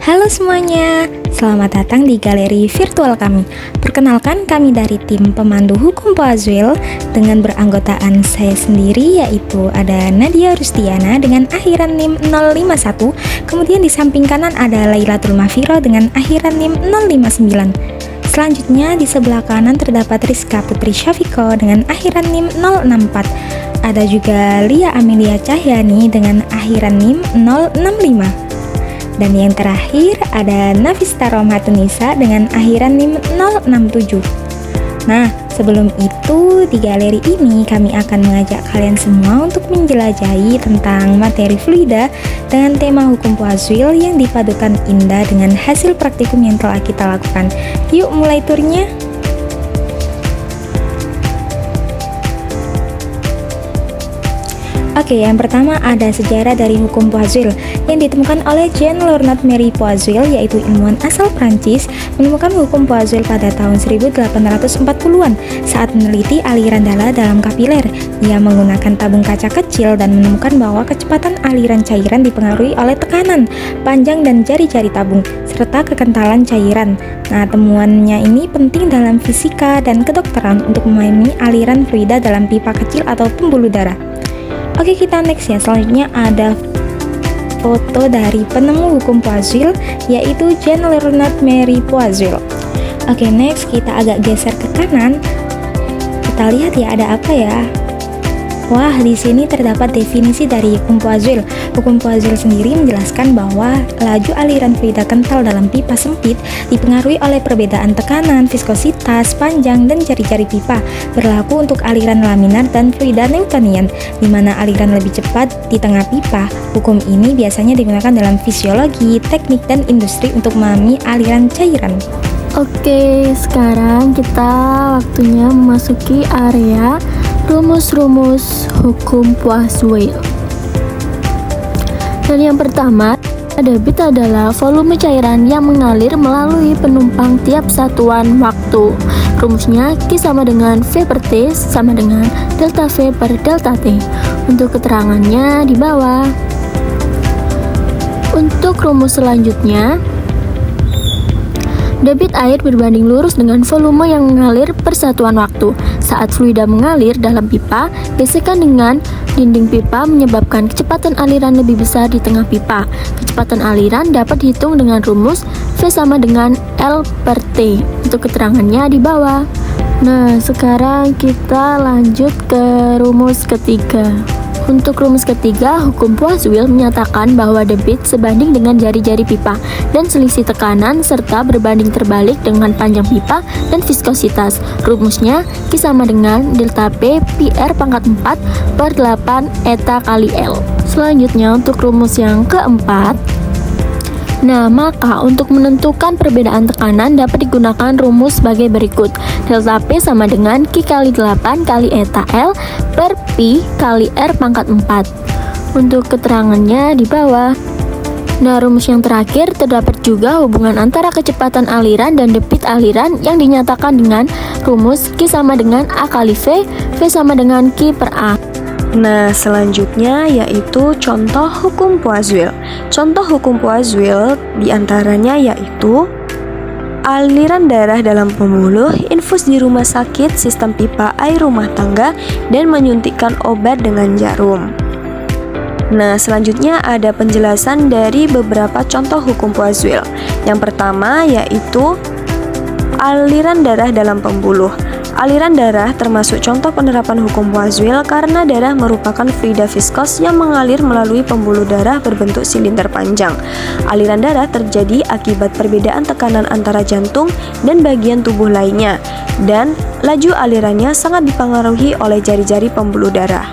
Halo semuanya, selamat datang di galeri virtual kami. Perkenalkan, kami dari tim pemandu hukum Poazwil dengan beranggotaan saya sendiri, yaitu ada Nadia Rustiana dengan akhiran NIM 051. Kemudian di samping kanan ada Lailatul Mafiro dengan akhiran NIM 059. Selanjutnya di sebelah kanan terdapat Rizka Putri Syafiko dengan akhiran NIM 064. Ada juga Lia Amelia Cahyani dengan akhiran NIM 065. Dan yang terakhir ada Nafista Romatunisa dengan akhiran NIM 067. Nah, sebelum itu di galeri ini kami akan mengajak kalian semua untuk menjelajahi tentang materi fluida dengan tema hukum Poazwil yang dipadukan indah dengan hasil praktikum yang telah kita lakukan. Yuk mulai turnya. Oke, yang pertama ada sejarah dari hukum Poazwil yang ditemukan oleh Jean Leonard Marie Poazwil, yaitu ilmuwan asal Prancis, menemukan hukum Poazwil pada tahun 1840-an saat meneliti aliran darah dalam kapiler. Dia menggunakan tabung kaca kecil dan menemukan bahwa kecepatan aliran cairan dipengaruhi oleh tekanan, panjang dan jari-jari tabung, serta kekentalan cairan. Nah, temuannya ini penting dalam fisika dan kedokteran untuk memahami aliran fluida dalam pipa kecil atau pembuluh darah. Oke, kita next ya. Selanjutnya ada foto dari penemu hukum Poazwil, yaitu Jean Leonard Marie Poazwil. Oke, next kita agak geser ke kanan. Kita lihat ya, ada apa ya? Wah, di sini terdapat definisi dari hukum Poazwil. Hukum Poazwil sendiri menjelaskan bahwa laju aliran fluida kental dalam pipa sempit dipengaruhi oleh perbedaan tekanan, viskositas, panjang, dan jari-jari pipa. Berlaku untuk aliran laminar dan fluida Newtonian, di mana aliran lebih cepat di tengah pipa. Hukum ini biasanya digunakan dalam fisiologi, teknik, dan industri untuk memahami aliran cairan. Oke, sekarang kita waktunya memasuki area rumus-rumus hukum Poazwil. Dan yang pertama, debit adalah volume cairan yang mengalir melalui penumpang tiap satuan waktu. Rumusnya Q sama dengan V per T sama dengan delta V per delta T. Untuk keterangannya di bawah. Untuk rumus selanjutnya, debit air berbanding lurus dengan volume yang mengalir per satuan waktu. Saat fluida mengalir dalam pipa, gesekan dengan dinding pipa menyebabkan kecepatan aliran lebih besar di tengah pipa. Kecepatan aliran dapat dihitung dengan rumus V sama dengan L per T. Untuk keterangannya di bawah. Nah, sekarang kita lanjut ke rumus ketiga. Untuk rumus ketiga, hukum Poazwil menyatakan bahwa debit sebanding dengan jari-jari pipa dan selisih tekanan serta berbanding terbalik dengan panjang pipa dan viskositas. Rumusnya Q sama dengan delta P pi R pangkat 4 per 8 eta kali L. Selanjutnya untuk rumus yang keempat, maka untuk menentukan perbedaan tekanan dapat digunakan rumus sebagai berikut. Delta P sama dengan Q kali 8 kali eta L per pi kali R pangkat 4. Untuk keterangannya di bawah. Nah, rumus yang terakhir terdapat juga hubungan antara kecepatan aliran dan debit aliran yang dinyatakan dengan rumus Q sama dengan A kali V, V sama dengan Q per A. Nah, selanjutnya yaitu contoh hukum Poazwil. Contoh hukum Poazwil diantaranya yaitu aliran darah dalam pembuluh, infus di rumah sakit, sistem pipa air rumah tangga, dan menyuntikkan obat dengan jarum. Nah, selanjutnya ada penjelasan dari beberapa contoh hukum Poazwil. Yang pertama yaitu aliran darah dalam pembuluh. Aliran darah termasuk contoh penerapan hukum Poazwil karena darah merupakan fluida viskos yang mengalir melalui pembuluh darah berbentuk silinder panjang. Aliran darah terjadi akibat perbedaan tekanan antara jantung dan bagian tubuh lainnya, dan laju alirannya sangat dipengaruhi oleh jari-jari pembuluh darah.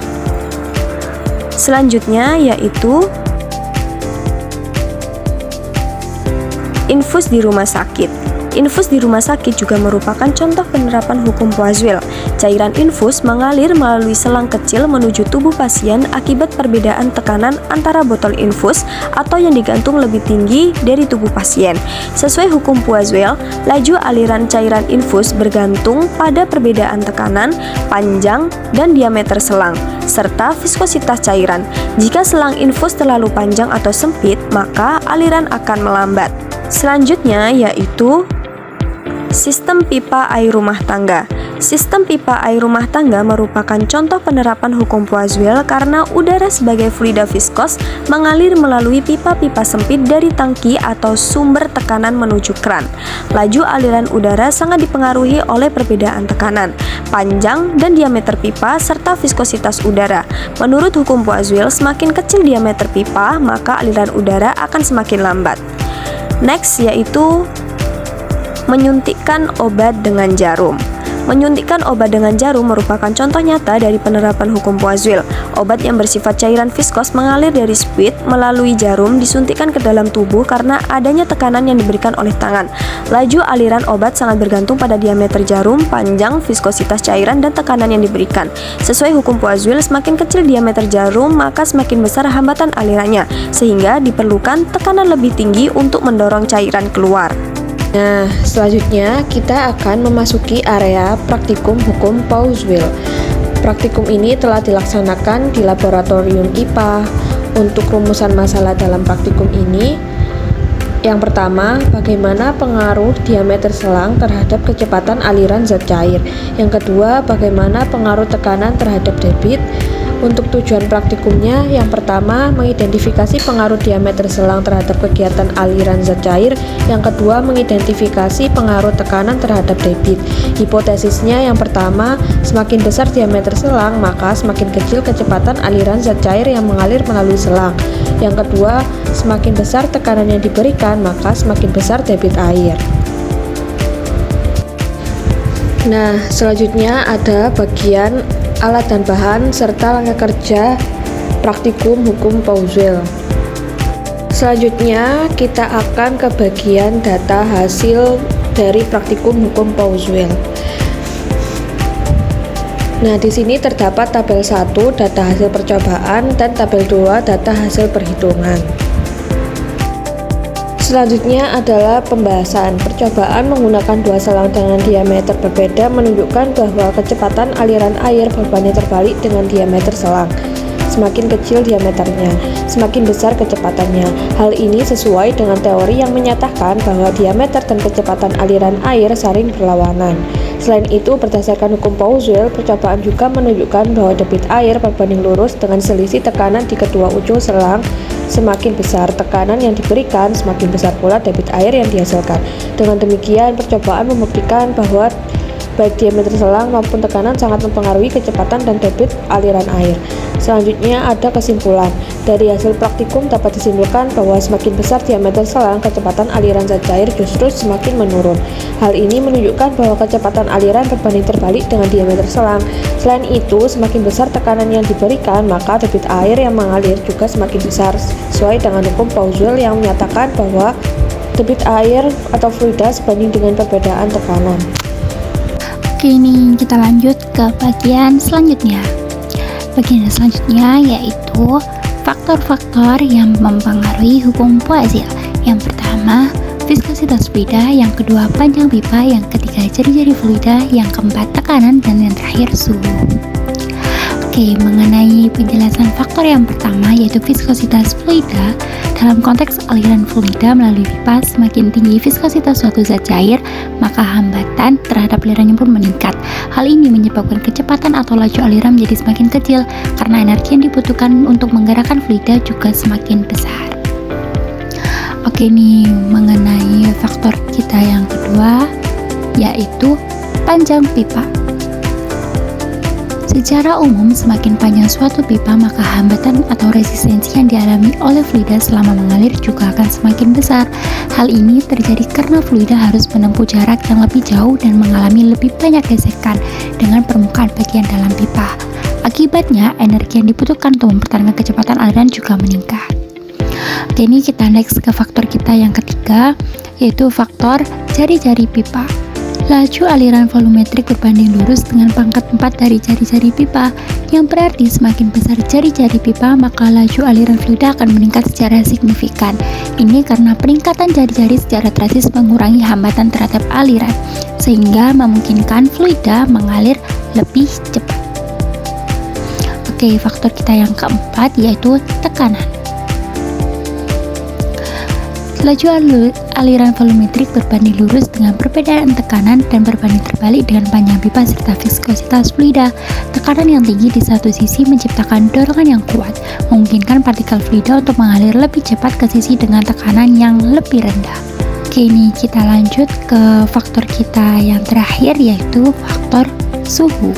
Selanjutnya yaitu infus di rumah sakit. Infus di rumah sakit juga merupakan contoh penerapan hukum Poiseuille. Cairan infus mengalir melalui selang kecil menuju tubuh pasien akibat perbedaan tekanan antara botol infus atau yang digantung lebih tinggi dari tubuh pasien. Sesuai hukum Poiseuille, laju aliran cairan infus bergantung pada perbedaan tekanan, panjang, dan diameter selang, serta viskositas cairan. Jika selang infus terlalu panjang atau sempit, maka aliran akan melambat. Selanjutnya yaitu sistem pipa air rumah tangga. Sistem pipa air rumah tangga merupakan contoh penerapan hukum Poiseuille karena udara sebagai fluida viskos mengalir melalui pipa-pipa sempit dari tangki atau sumber tekanan menuju kran. Laju aliran udara sangat dipengaruhi oleh perbedaan tekanan, panjang dan diameter pipa serta viskositas udara. Menurut hukum Poiseuille, semakin kecil diameter pipa, maka aliran udara akan semakin lambat. Next yaitu menyuntikkan obat dengan jarum. Menyuntikkan obat dengan jarum merupakan contoh nyata dari penerapan hukum Poiseuille. Obat yang bersifat cairan viskos mengalir dari spit melalui jarum disuntikkan ke dalam tubuh karena adanya tekanan yang diberikan oleh tangan. Laju aliran obat sangat bergantung pada diameter jarum, panjang, viskositas cairan, dan tekanan yang diberikan. Sesuai hukum Poiseuille, semakin kecil diameter jarum, maka semakin besar hambatan alirannya, sehingga diperlukan tekanan lebih tinggi untuk mendorong cairan keluar. Nah, selanjutnya kita akan memasuki area praktikum hukum Poiseuille. Praktikum ini telah dilaksanakan di laboratorium IPA. Untuk rumusan masalah dalam praktikum ini, yang pertama, bagaimana pengaruh diameter selang terhadap kecepatan aliran zat cair. Yang kedua, bagaimana pengaruh tekanan terhadap debit. Untuk tujuan praktikumnya, yang pertama, mengidentifikasi pengaruh diameter selang terhadap kegiatan aliran zat cair. Yang kedua, mengidentifikasi pengaruh tekanan terhadap debit. Hipotesisnya yang pertama, semakin besar diameter selang, maka semakin kecil kecepatan aliran zat cair yang mengalir melalui selang. Yang kedua, semakin besar tekanan yang diberikan, maka semakin besar debit air. Nah, selanjutnya ada bagian alat dan bahan serta langkah kerja praktikum hukum Poiseuille. Selanjutnya kita akan ke bagian data hasil dari praktikum hukum Poiseuille. Nah, di sini terdapat tabel 1 data hasil percobaan dan tabel 2 data hasil perhitungan. Selanjutnya adalah pembahasan. Percobaan menggunakan dua selang dengan diameter berbeda menunjukkan bahwa kecepatan aliran air berbanding terbalik dengan diameter selang. Semakin kecil diameternya, semakin besar kecepatannya. Hal ini sesuai dengan teori yang menyatakan bahwa diameter dan kecepatan aliran air saling berlawanan. Selain itu, berdasarkan hukum Poiseuille, percobaan juga menunjukkan bahwa debit air berbanding lurus dengan selisih tekanan di kedua ujung selang. Semakin besar tekanan yang diberikan, semakin besar pula debit air yang dihasilkan. Dengan demikian, percobaan membuktikan bahwa baik diameter selang maupun tekanan sangat mempengaruhi kecepatan dan debit aliran air. Selanjutnya ada kesimpulan. Dari hasil praktikum dapat disimpulkan bahwa semakin besar diameter selang, kecepatan aliran zat cair justru semakin menurun. Hal ini menunjukkan bahwa kecepatan aliran berbanding terbalik dengan diameter selang. Selain itu, semakin besar tekanan yang diberikan, maka debit air yang mengalir juga semakin besar, sesuai dengan hukum Poiseuille yang menyatakan bahwa debit air atau fluida sebanding dengan perbedaan tekanan. Oke, ini kita lanjut ke bagian selanjutnya. Bagian selanjutnya yaitu faktor-faktor yang mempengaruhi hukum Poiseuille. Yang pertama, viskositas fluida, yang kedua panjang pipa, yang ketiga jari-jari fluida, yang keempat tekanan, dan yang terakhir suhu. Oke, mengenai penjelasan faktor yang pertama yaitu viskositas fluida. Dalam konteks aliran fluida melalui pipa, semakin tinggi viskositas suatu zat cair, maka hambatan terhadap alirannya pun meningkat. Hal ini menyebabkan kecepatan atau laju aliran menjadi semakin kecil karena energi yang dibutuhkan untuk menggerakkan fluida juga semakin besar. Oke, nih mengenai faktor kita yang kedua yaitu panjang pipa. Secara umum, semakin panjang suatu pipa, maka hambatan atau resistensi yang dialami oleh fluida selama mengalir juga akan semakin besar. Hal ini terjadi karena fluida harus menempuh jarak yang lebih jauh dan mengalami lebih banyak gesekan dengan permukaan bagian dalam pipa. Akibatnya, energi yang dibutuhkan untuk mempertahankan kecepatan aliran juga meningkat. Oke, ini kita next ke faktor kita yang ketiga, yaitu faktor jari-jari pipa. Laju aliran volumetrik berbanding lurus dengan pangkat 4 dari jari-jari pipa, yang berarti semakin besar jari-jari pipa maka laju aliran fluida akan meningkat secara signifikan. Ini karena peningkatan jari-jari secara drastis mengurangi hambatan terhadap aliran, sehingga memungkinkan fluida mengalir lebih cepat. Oke, faktor kita yang keempat yaitu tekanan. Laju aliran volumetrik berbanding lurus dengan perbedaan tekanan dan berbanding terbalik dengan panjang pipa serta viskositas fluida. Tekanan yang tinggi di satu sisi menciptakan dorongan yang kuat, memungkinkan partikel fluida untuk mengalir lebih cepat ke sisi dengan tekanan yang lebih rendah. Oke, ini kita lanjut ke faktor kita yang terakhir yaitu faktor suhu.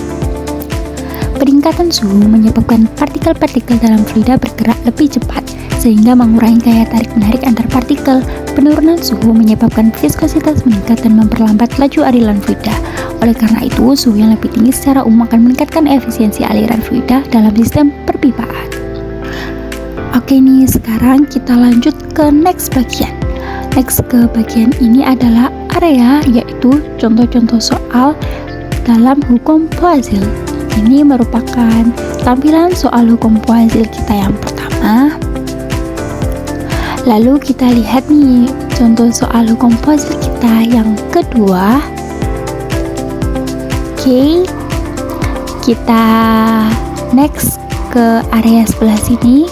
Peningkatan suhu menyebabkan partikel-partikel dalam fluida bergerak lebih cepat, sehingga mengurangi gaya tarik-menarik antar partikel. Penurunan suhu menyebabkan viskositas meningkat dan memperlambat laju aliran fluida. Oleh karena itu, suhu yang lebih tinggi secara umum akan meningkatkan efisiensi aliran fluida dalam sistem perpipaan. Oke nih, sekarang kita lanjut ke next bagian. Next ke bagian ini adalah area, yaitu contoh-contoh soal dalam hukum Poiseuille. Ini merupakan tampilan soal hukum Poiseuille kita yang pertama. Lalu kita lihat nih contoh soal hukum Poiseuille kita yang kedua. Oke, kita next ke area sebelah sini,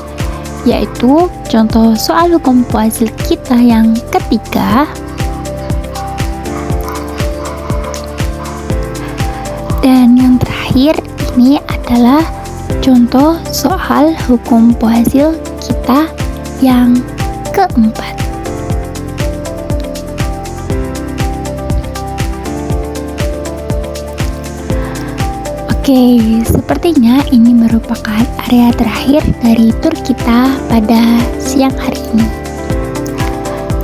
yaitu contoh soal hukum Poiseuille kita yang ketiga. Dan yang terakhir ini adalah contoh soal hukum Poiseuille kita yang keempat. Oke, sepertinya ini merupakan area terakhir dari tur kita pada siang hari ini.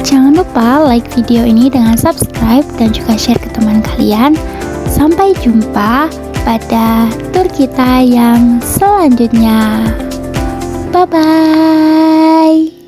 Jangan lupa like video ini dengan subscribe dan juga share ke teman kalian. Sampai jumpa pada tur kita yang selanjutnya. Bye-bye.